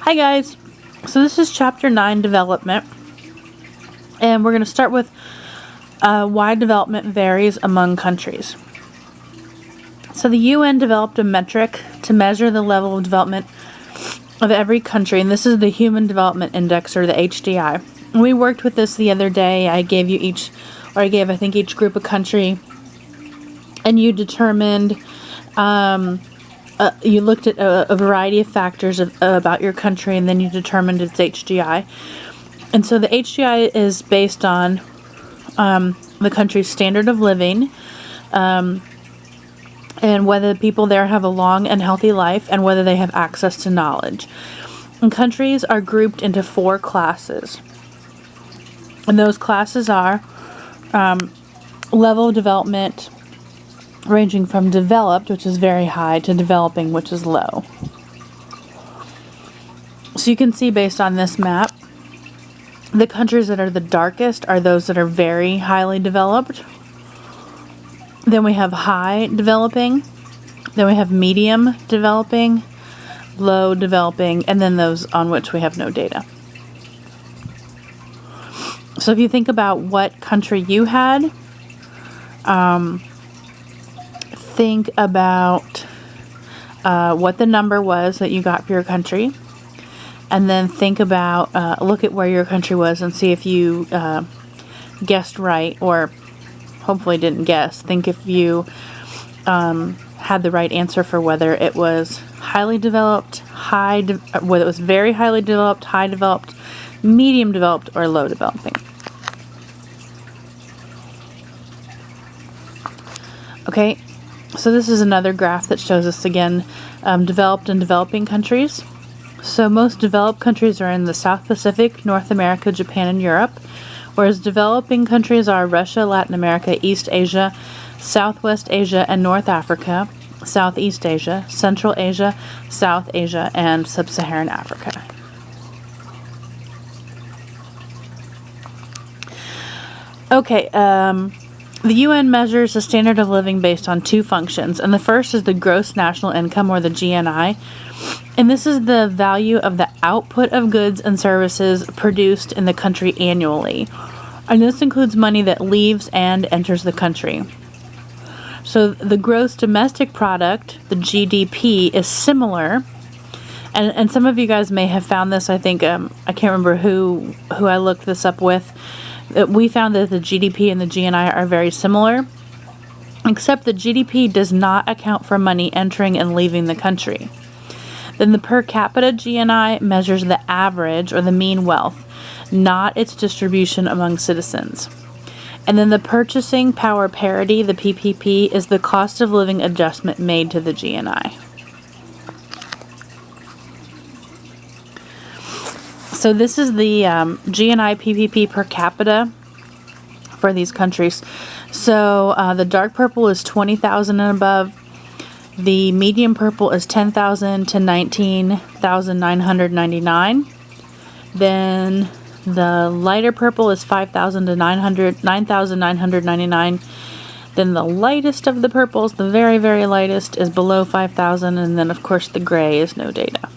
Hi guys, so this is chapter 9, development, and we're going to start with why development varies among countries. So the UN developed a metric to measure the level of development of every country, and this is the Human Development Index, or the HDI. And we worked with this the other day. I gave you each, or I gave I think each group a country, and you determined you looked at a variety of factors about your country, and then you determined its HDI. And so the HDI is based on the country's standard of living, and whether the people there have a long and healthy life, and whether they have access to knowledge. And countries are grouped into 4 classes. And those classes are level of development, ranging from developed, which is very high, to developing, which is low. So you can see based on this map, the countries that are the darkest are those that are very highly developed. Then we have high developing, then we have medium developing, low developing, and then those on which we have no data. So if you think about what country you had, think about what the number was that you got for your country, and then think about, look at where your country was and see if you guessed right, or hopefully didn't guess. Think if you had the right answer for whether it was highly developed, whether it was very highly developed, high developed, medium developed, or low developing. Okay. So this is another graph that shows us again developed and developing countries. So most developed countries are in the South Pacific, North America, Japan, and Europe, whereas developing countries are Russia, Latin America, East Asia, Southwest Asia, and North Africa, Southeast Asia, Central Asia, South Asia, and Sub-Saharan Africa. Okay, the UN measures the standard of living based on 2 functions, and the first is the gross national income, or the GNI, and this is the value of the output of goods and services produced in the country annually, and this includes money that leaves and enters the country. So the gross domestic product, the GDP, is similar, and some of you guys may have found this. I think I can't remember who I looked this up with. We found that the GDP and the GNI are very similar, except the GDP does not account for money entering and leaving the country. Then the per capita GNI measures the average, or the mean wealth, not its distribution among citizens. And then the purchasing power parity, the PPP, is the cost of living adjustment made to the GNI. So this is the GNI PPP per capita for these countries. So the dark purple is 20,000 and above. The medium purple is 10,000 to 19,999. Then the lighter purple is 5,000 to 9,999. Then the lightest of the purples, the very, very lightest, is below 5,000. And then, of course, the gray is no data.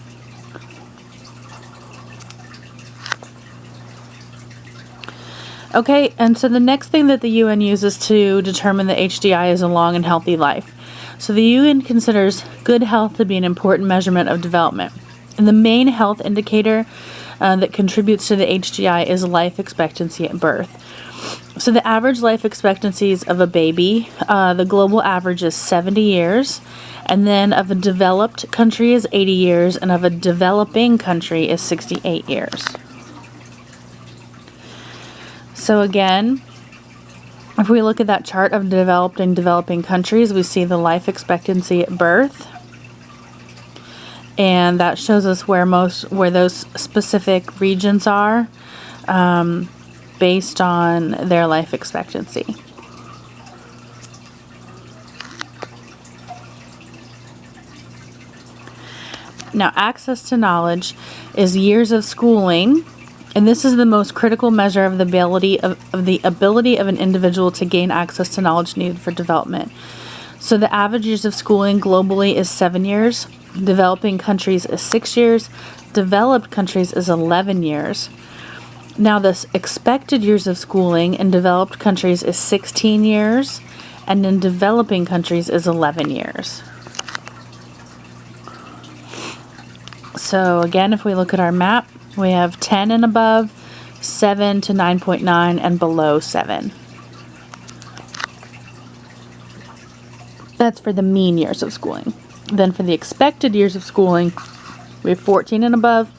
Okay, and so the next thing that the UN uses to determine the HDI is a long and healthy life. So the UN considers good health to be an important measurement of development. And the main health indicator that contributes to the HDI is life expectancy at birth. So the average life expectancies of a baby, the global average is 70 years, and then of a developed country is 80 years, and of a developing country is 68 years. So again, if we look at that chart of developed and developing countries, we see the life expectancy at birth, and that shows us where those specific regions are based on their life expectancy. Now, access to knowledge is years of schooling. And this is the most critical measure of the ability of an individual to gain access to knowledge needed for development. So the average years of schooling globally is 7 years. Developing countries is 6 years. Developed countries is 11 years. Now, the expected years of schooling in developed countries is 16 years, and in developing countries is 11 years. So again, if we look at our map, we have 10 and above, 7 to 9.9, and below 7. That's for the mean years of schooling. Then for the expected years of schooling, we have 14 and above,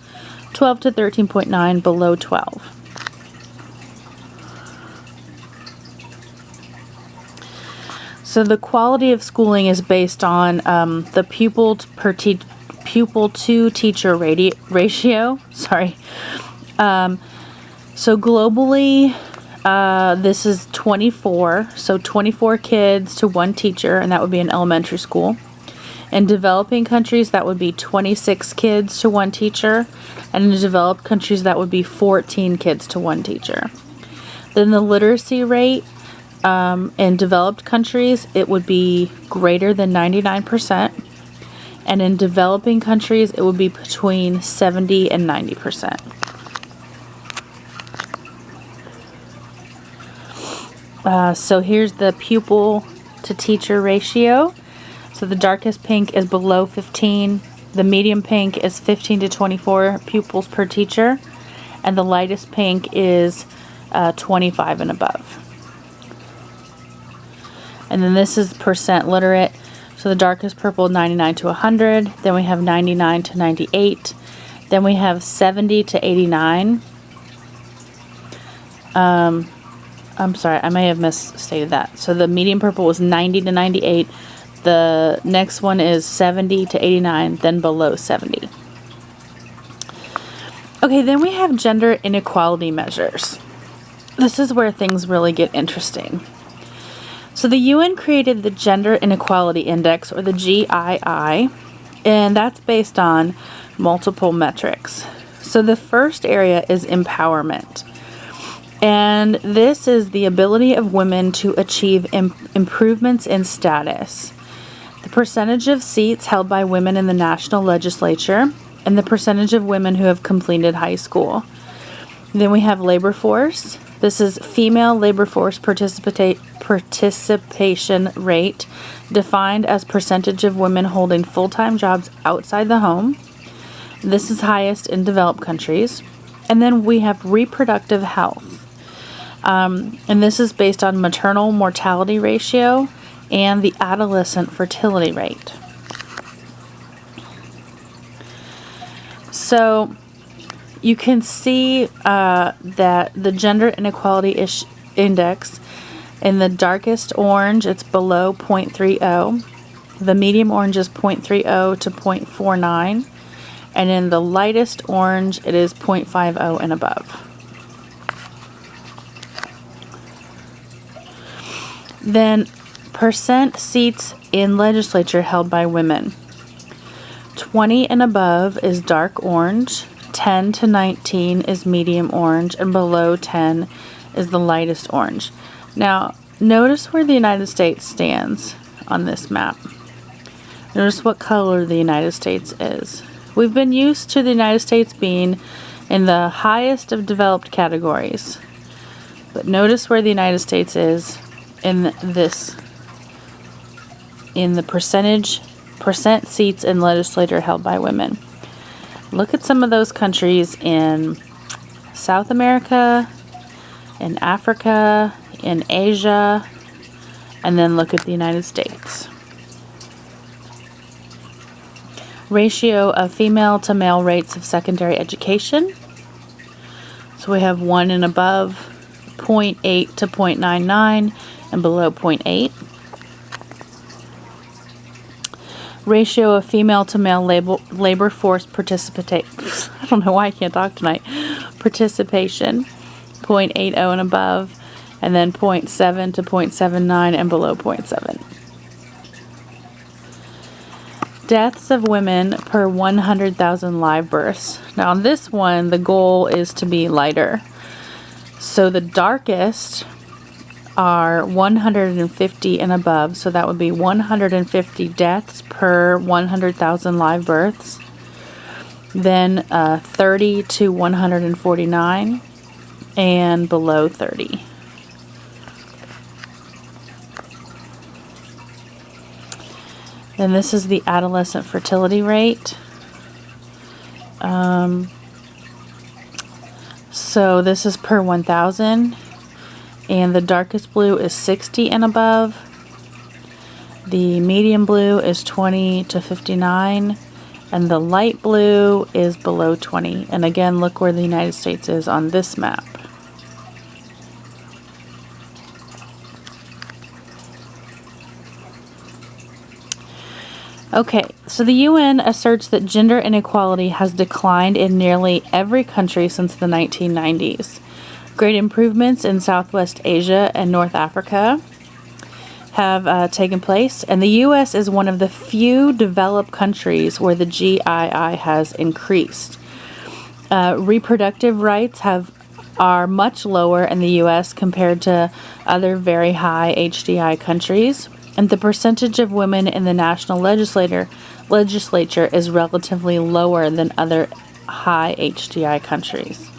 12 to 13.9, below 12. So the quality of schooling is based on the pupil to teacher ratio. Sorry. So globally, this is 24. So 24 kids to one teacher, and that would be in elementary school. In developing countries, that would be 26 kids to one teacher. And in developed countries, that would be 14 kids to one teacher. Then the literacy rate in developed countries, it would be greater than 99%. And in developing countries, it would be between 70 and 90%. So here's the pupil to teacher ratio. So the darkest pink is below 15. The medium pink is 15 to 24 pupils per teacher. And the lightest pink is 25 and above. And then this is percent literate. So the darkest purple, 99 to 100. Then we have 99 to 98. Then we have 70 to 89. I'm sorry, I may have misstated that. So the medium purple was 90 to 98. The next one is 70 to 89, then below 70. Okay, then we have gender inequality measures. This is where things really get interesting. So the UN created the Gender Inequality Index, or the GII, and that's based on multiple metrics. So the first area is empowerment. And this is the ability of women to achieve improvements in status. The percentage of seats held by women in the national legislature, and the percentage of women who have completed high school. Then we have labor force. This is female labor force participation rate, defined as percentage of women holding full-time jobs outside the home. This is highest in developed countries. And then we have reproductive health. And this is based on maternal mortality ratio and the adolescent fertility rate. So you can see that the gender inequality index, in the darkest orange, it's below 0.30. The medium orange is 0.30 to 0.49. And in the lightest orange, it is 0.50 and above. Then percent seats in legislature held by women. 20 and above is dark orange, 10 to 19 is medium orange, and below 10 is the lightest orange. Now, notice where the United States stands on this map. Notice what color the United States is. We've been used to the United States being in the highest of developed categories. But notice where the United States is in the percent seats in legislature held by women. Look at some of those countries in South America, in Africa, in Asia, and then look at the United States. Ratio of female to male rates of secondary education. So we have 1 and above, 0.8 to 0.99, and below 0.8. Ratio of female to male labor force participation. I don't know why I can't talk tonight. Participation, 0.80 and above, and then 0.7 to 0.79 and below 0.7. Deaths of women per 100,000 live births. Now on this one, the goal is to be lighter. So the darkest are 150 and above, so that would be 150 deaths per 100,000 live births. Then 30 to 149, and below 30. Then this is the adolescent fertility rate. So this is per 1,000, and the darkest blue is 60 and above. The medium blue is 20 to 59, and the light blue is below 20. And again, look where the United States is on this map. Okay, so the UN asserts that gender inequality has declined in nearly every country since the 1990s. Great improvements in Southwest Asia and North Africa have taken place, and the U.S. is one of the few developed countries where the GII has increased. Reproductive rights are much lower in the U.S. compared to other very high HDI countries, and the percentage of women in the national legislature is relatively lower than other high HDI countries.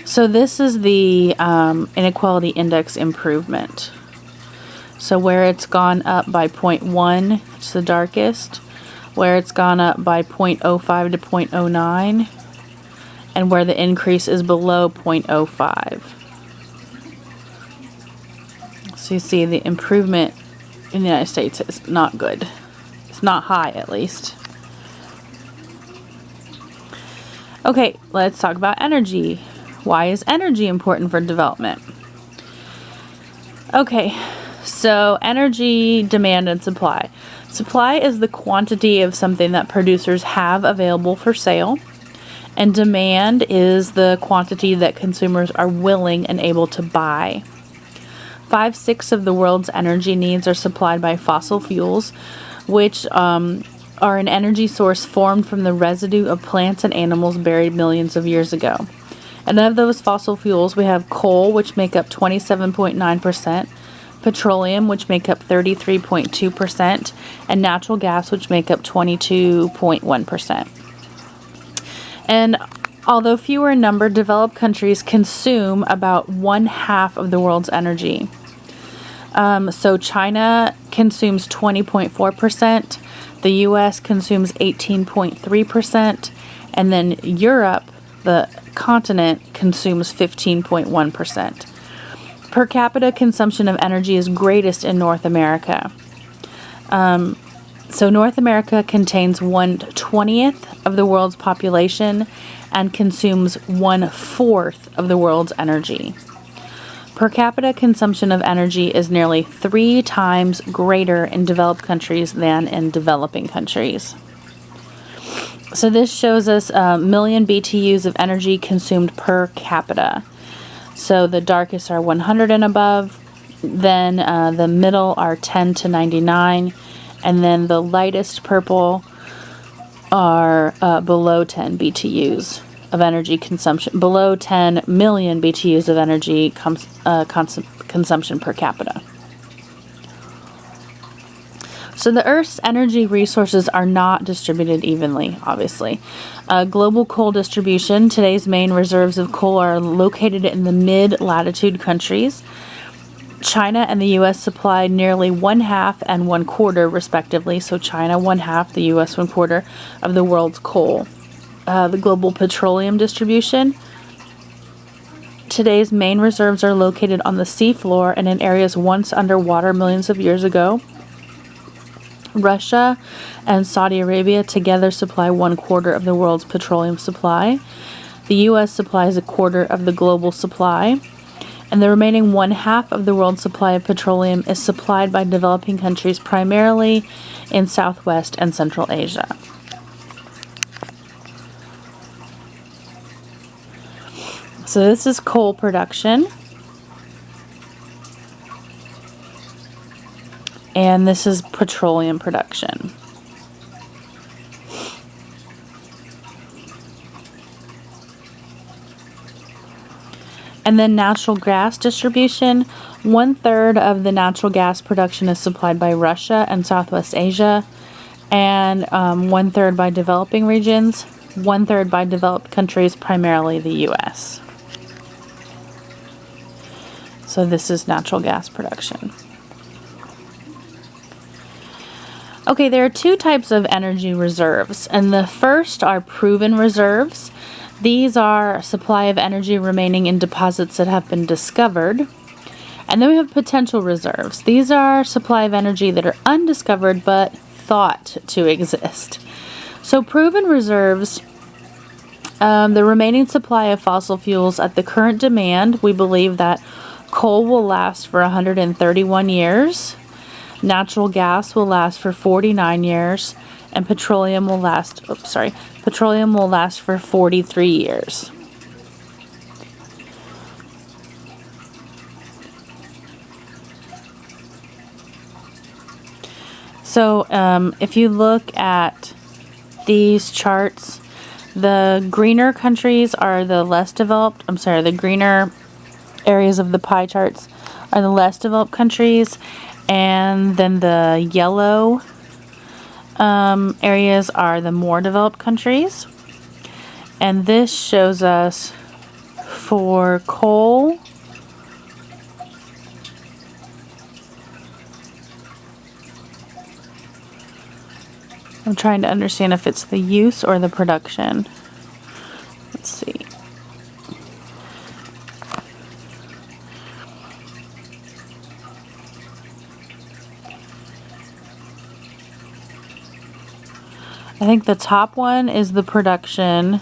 So this is the inequality index improvement. So where it's gone up by 0.1, it's the darkest. Where it's gone up by 0.05 to 0.09. And where the increase is below 0.05. So you see the improvement in the United States is not good. It's not high, at least. Okay, let's talk about energy. Why is energy important for development? Okay, so energy demand and supply. Supply is the quantity of something that producers have available for sale, and demand is the quantity that consumers are willing and able to buy. 5/6 of the world's energy needs are supplied by fossil fuels, which are an energy source formed from the residue of plants and animals buried millions of years ago. And of those fossil fuels, we have coal, which make up 27.9%, petroleum, which make up 33.2%, and natural gas, which make up 22.1%. And although fewer in number, developed countries consume about 1/2 of the world's energy. So China consumes 20.4%, the US consumes 18.3%, and then Europe, the continent, consumes 15.1%. Per capita consumption of energy is greatest in North America. So North America contains 1/20th of the world's population and consumes 1/4 of the world's energy. Per capita consumption of energy is nearly 3 times greater in developed countries than in developing countries. So this shows us a million BTUs of energy consumed per capita. So the darkest are 100 and above, then the middle are 10 to 99, and then the lightest purple are below 10 BTUs of energy consumption, below 10 million BTUs of energy consumption per capita. So the Earth's energy resources are not distributed evenly, obviously. Global coal distribution, today's main reserves of coal are located in the mid-latitude countries. China and the U.S. supply nearly 1/2 and 1/4, respectively. So China 1/2, the U.S. 1/4 of the world's coal. The global petroleum distribution. Today's main reserves are located on the seafloor and in areas once underwater millions of years ago. Russia and Saudi Arabia together supply 1/4 of the world's petroleum supply. The U.S. supplies 1/4 of the global supply. And the remaining 1/2 of the world's supply of petroleum is supplied by developing countries primarily in Southwest and Central Asia. So this is coal production. And this is petroleum production. And then natural gas distribution. 1/3 of the natural gas production is supplied by Russia and Southwest Asia, and 1/3 by developing regions, 1/3 by developed countries, primarily the U.S. So this is natural gas production. Okay, there are two types of energy reserves, and the first are proven reserves. These are a supply of energy remaining in deposits that have been discovered. And then we have potential reserves. These are supply of energy that are undiscovered but thought to exist. So proven reserves, the remaining supply of fossil fuels at the current demand, we believe that coal will last for 131 years. Natural gas will last for 49 years, and petroleum will last for 43 years. So if you look at these charts, the greener countries are the less developed. The greener areas of the pie charts are the less developed countries, and then the yellow areas are the more developed countries. And this shows us for coal, I'm trying to understand if it's the use or the production. Let's see. I think the top one is the production,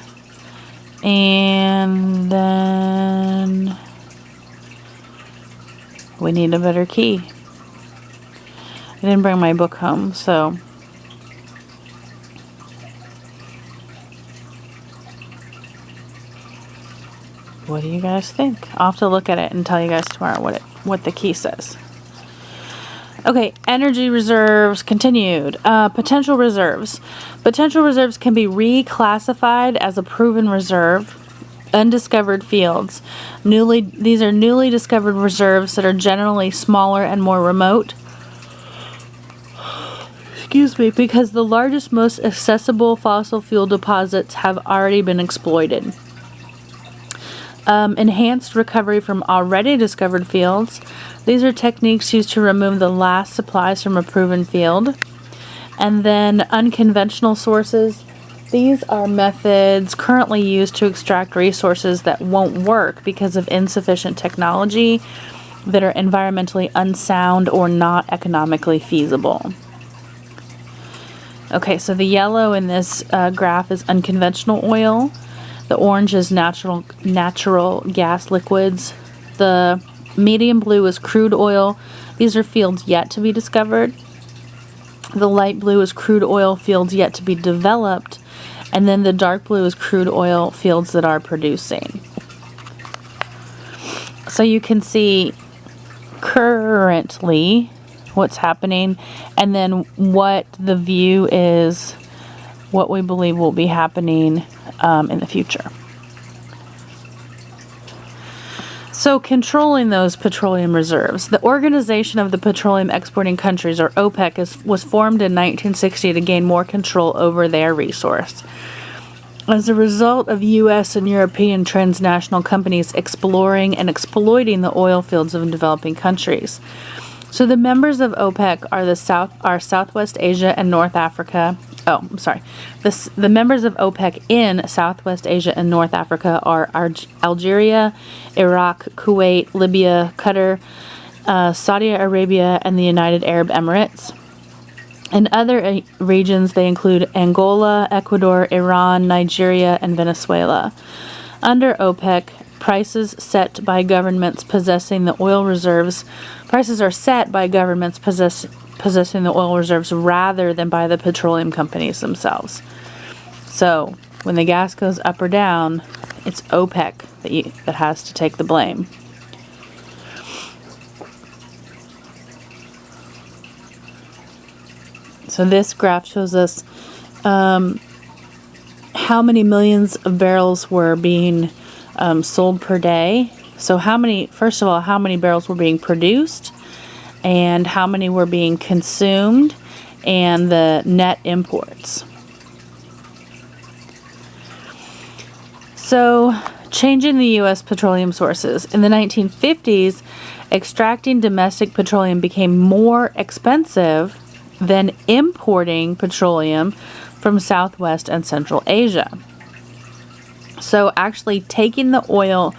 and then we need a better key. I didn't bring my book home, so what do you guys think? I'll have to look at it and tell you guys tomorrow what the key says. Okay, energy reserves continued. Potential reserves. Potential reserves can be reclassified as a proven reserve. Undiscovered fields. These are newly discovered reserves that are generally smaller and more remote. Because the largest, most accessible fossil fuel deposits have already been exploited. Enhanced recovery from already discovered fields. These are techniques used to remove the last supplies from a proven field. And then unconventional sources. These are methods currently used to extract resources that won't work because of insufficient technology, that are environmentally unsound or not economically feasible. Okay, so the yellow in this graph is unconventional oil. The orange is natural gas liquids. The medium blue is crude oil. These are fields yet to be discovered. The light blue is crude oil fields yet to be developed. And then the dark blue is crude oil fields that are producing. So you can see currently what's happening, and then what the view is, what we believe will be happening in the future. So controlling those petroleum reserves. The Organization of the Petroleum Exporting Countries, or OPEC, was formed in 1960 to gain more control over their resource. As a result of U.S. and European transnational companies exploring and exploiting the oil fields of developing countries. So the members of OPEC are Southwest Asia and North Africa. The members of OPEC in Southwest Asia and North Africa are Algeria, Iraq, Kuwait, Libya, Qatar, Saudi Arabia, and the United Arab Emirates. In other regions, they include Angola, Ecuador, Iran, Nigeria, and Venezuela. Under OPEC, prices are set by governments possessing the oil reserves rather than by the petroleum companies themselves. So when the gas goes up or down, it's OPEC that has to take the blame. So this graph shows us how many millions of barrels were being sold per day. So first of all, how many barrels were being produced and how many were being consumed and the net imports. So, changing the U.S. petroleum sources. In the 1950s, extracting domestic petroleum became more expensive than importing petroleum from Southwest and Central Asia. So, actually taking the oil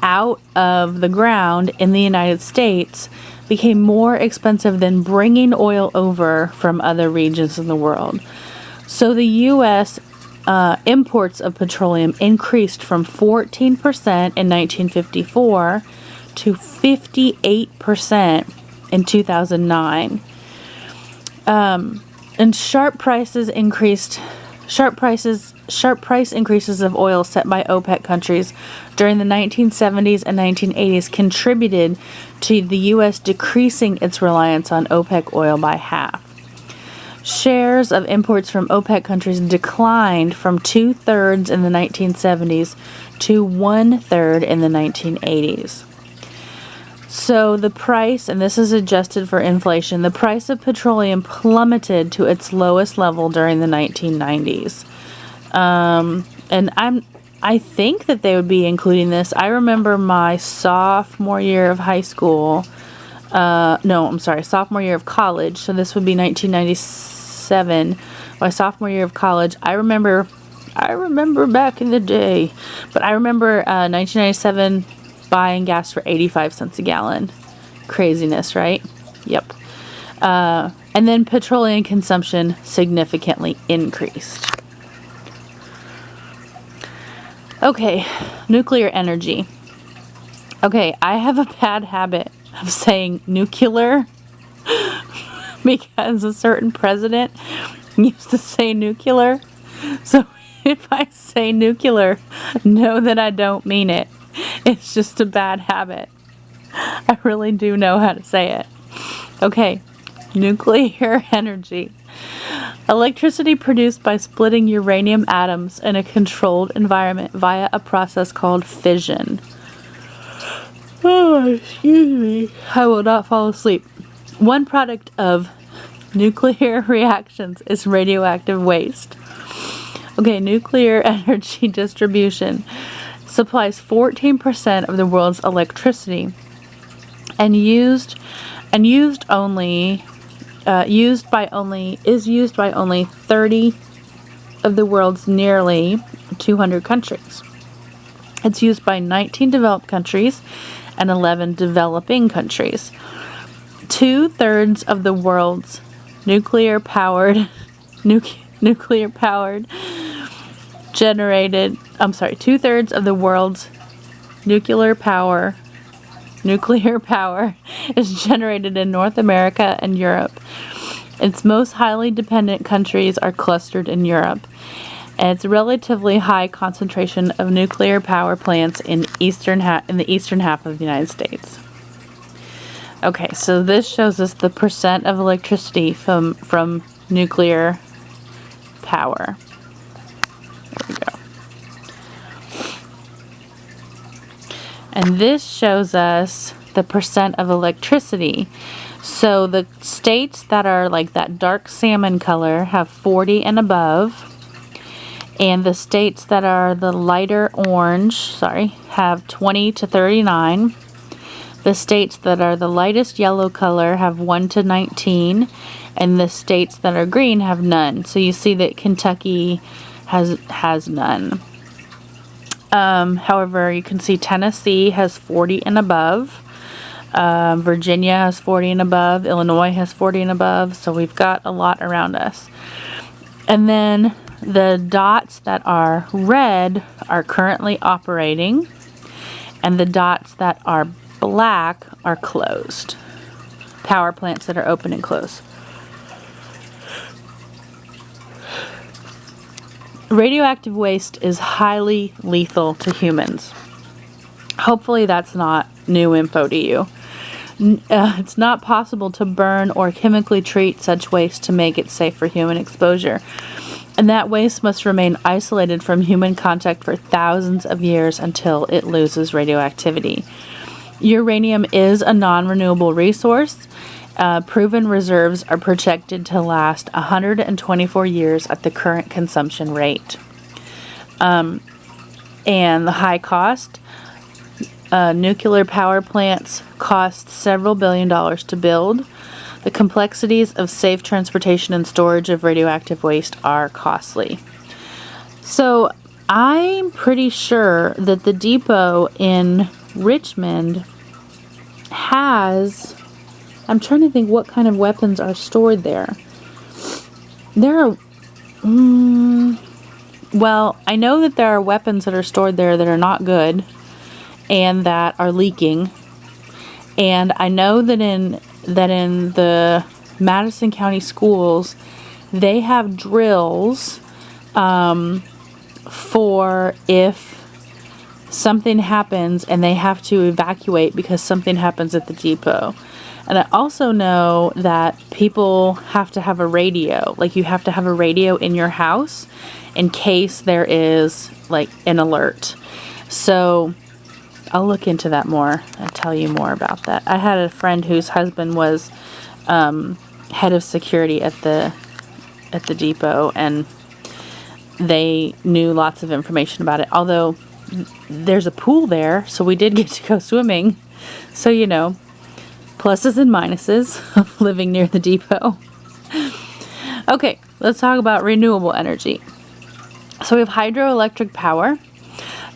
out of the ground in the United States became more expensive than bringing oil over from other regions in the world. So, the U.S. Imports of petroleum increased from 14% in 1954 to 58% in 2009. And sharp price increases of oil set by OPEC countries during the 1970s and 1980s contributed to the U.S. decreasing its reliance on OPEC oil by half. Shares of imports from OPEC countries declined from 2/3 in the 1970s to 1/3 in the 1980s. So the price, and this is adjusted for inflation, the price of petroleum plummeted to its lowest level during the 1990s. And I think that they would be including this. I remember my sophomore year of high school. Sophomore year of college. So this would be 1997. My sophomore year of college. I remember back in the day, but I remember 1997 buying gas for 85 cents a gallon. Craziness, right? Yep. And then petroleum consumption significantly increased. Okay, nuclear energy. Okay, I have a bad habit of saying nuclear because a certain president used to say nuclear. So if I say nuclear, know that I don't mean it. It's just a bad habit. I really do know how to say it. Okay, nuclear energy. Electricity produced by splitting uranium atoms in a controlled environment via a process called fission. Oh, excuse me. I will not fall asleep. One product of nuclear reactions is radioactive waste. Okay, nuclear energy distribution supplies 14% of the world's electricity and used by only 30 of the world's nearly 200 countries. It's used by 19 developed countries and 11 developing countries. 2/3 of the world's nuclear powered generated, 2/3 of the world's nuclear power is generated in North America and Europe. Its most highly dependent countries are clustered in Europe. And it's a relatively high concentration of nuclear power plants in the eastern half of the United States. Okay, so this shows us the percent of electricity from nuclear power. There we go. And this shows us the percent of electricity. So the states that are like that dark salmon color have 40 and above. And the states that are the lighter orange, have 20 to 39. The states that are the lightest yellow color have 1 to 19. And the states that are green have none. So you see that Kentucky has none. However, you can see Tennessee has 40 and above. Virginia has 40 and above. Illinois has 40 and above. So we've got a lot around us. And then the dots that are red are currently operating. And the dots that are black are closed. Power plants that are open and closed. Radioactive waste is highly lethal to humans. Hopefully that's not new info to you. It's not possible to burn or chemically treat such waste to make it safe for human exposure. And that waste must remain isolated from human contact for thousands of years until it loses radioactivity. Uranium is a non-renewable resource. Proven reserves are projected to last 124 years at the current consumption rate. And the high cost. Nuclear power plants cost several $billion to build. The complexities of safe transportation and storage of radioactive waste are costly. So I'm pretty sure that the depot in Richmond has, I'm trying to think what kind of weapons are stored there. There are, well, I know that there are weapons that are stored there that are not good and that are leaking. And I know that in the Madison County schools, they have drills for if something happens and they have to evacuate because something happens at the depot. And I also know that people have to have a radio. Like, you have to have a radio in your house in case there is like an alert. So I'll look into that more and tell you more about that. I had a friend whose husband was head of security at the depot, and they knew lots of information about it. Although there's a pool there, so we did get to go swimming. So, you know, pluses and minuses of living near the depot. Okay, let's talk about renewable energy. So we have hydroelectric power.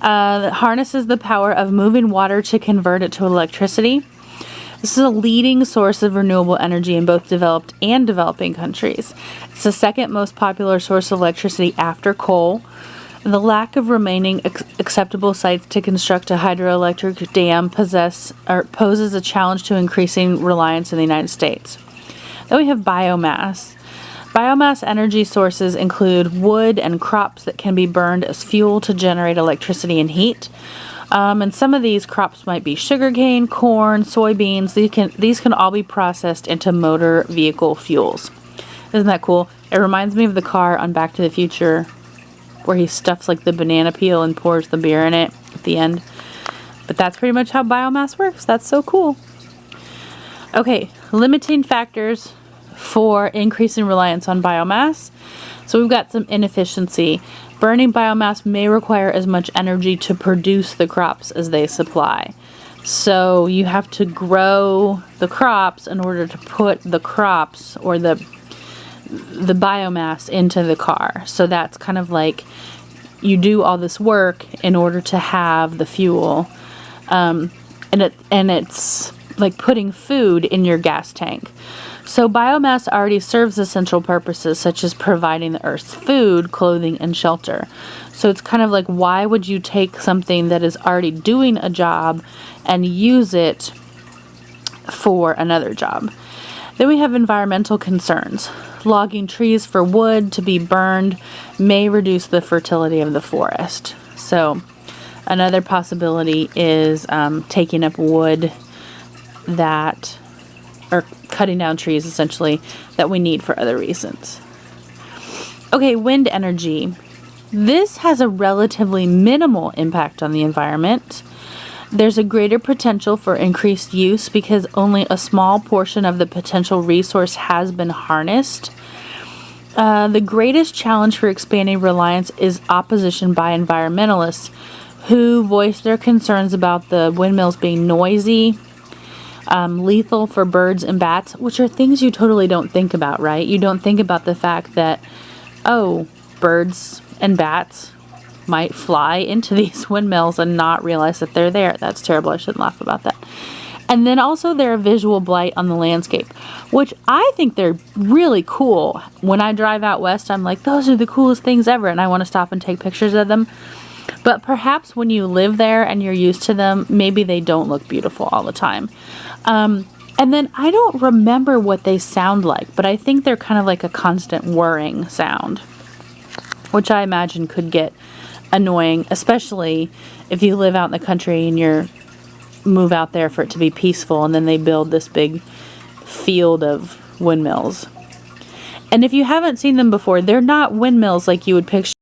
That harnesses the power of moving water to convert it to electricity. This is a leading source of renewable energy in both developed and developing countries. It's the second most popular source of electricity after coal. The lack of remaining acceptable sites to construct a hydroelectric dam poses a challenge to increasing reliance in the United States. Then we have biomass. Biomass energy sources include wood and crops that can be burned as fuel to generate electricity and heat. And some of these crops might be sugarcane, corn, soybeans. These can all be processed into motor vehicle fuels. Isn't that cool? It reminds me of the car on Back to the Future where he stuffs like the banana peel and pours the beer in it at the end. But that's pretty much how biomass works. That's so cool. Okay, limiting factors for increasing reliance on biomass. So we've got some inefficiency. Burning biomass may require as much energy to produce the crops as they supply. So you have to grow the crops in order to put the crops or the biomass into the car. So that's kind of like you do all this work in order to have the fuel. And it's like putting food in your gas tank. So biomass already serves essential purposes such as providing the Earth's food, clothing, and shelter. So it's kind of like, why would you take something that is already doing a job and use it for another job? Then we have environmental concerns. Logging trees for wood to be burned may reduce the fertility of the forest. So another possibility is taking up wood or cutting down trees essentially that we need for other reasons. Okay, wind energy. This has a relatively minimal impact on the environment. There's a greater potential for increased use because only a small portion of the potential resource has been harnessed. The greatest challenge for expanding reliance is opposition by environmentalists who voice their concerns about the windmills being noisy, lethal for birds and bats, which are things you totally don't think about, right? You don't think about the fact that, oh, birds and bats might fly into these windmills and not realize that they're there. That's terrible. I shouldn't laugh about that. And then also they're a visual blight on the landscape, which I think they're really cool. When I drive out west, I'm like, those are the coolest things ever, and I want to stop and take pictures of them. But perhaps when you live there and you're used to them, maybe they don't look beautiful all the time. And then I don't remember what they sound like, but I think they're kind of like a constant whirring sound, which I imagine could get annoying, especially if you live out in the country and you move out there for it to be peaceful, and then they build this big field of windmills. And if you haven't seen them before, they're not windmills like you would picture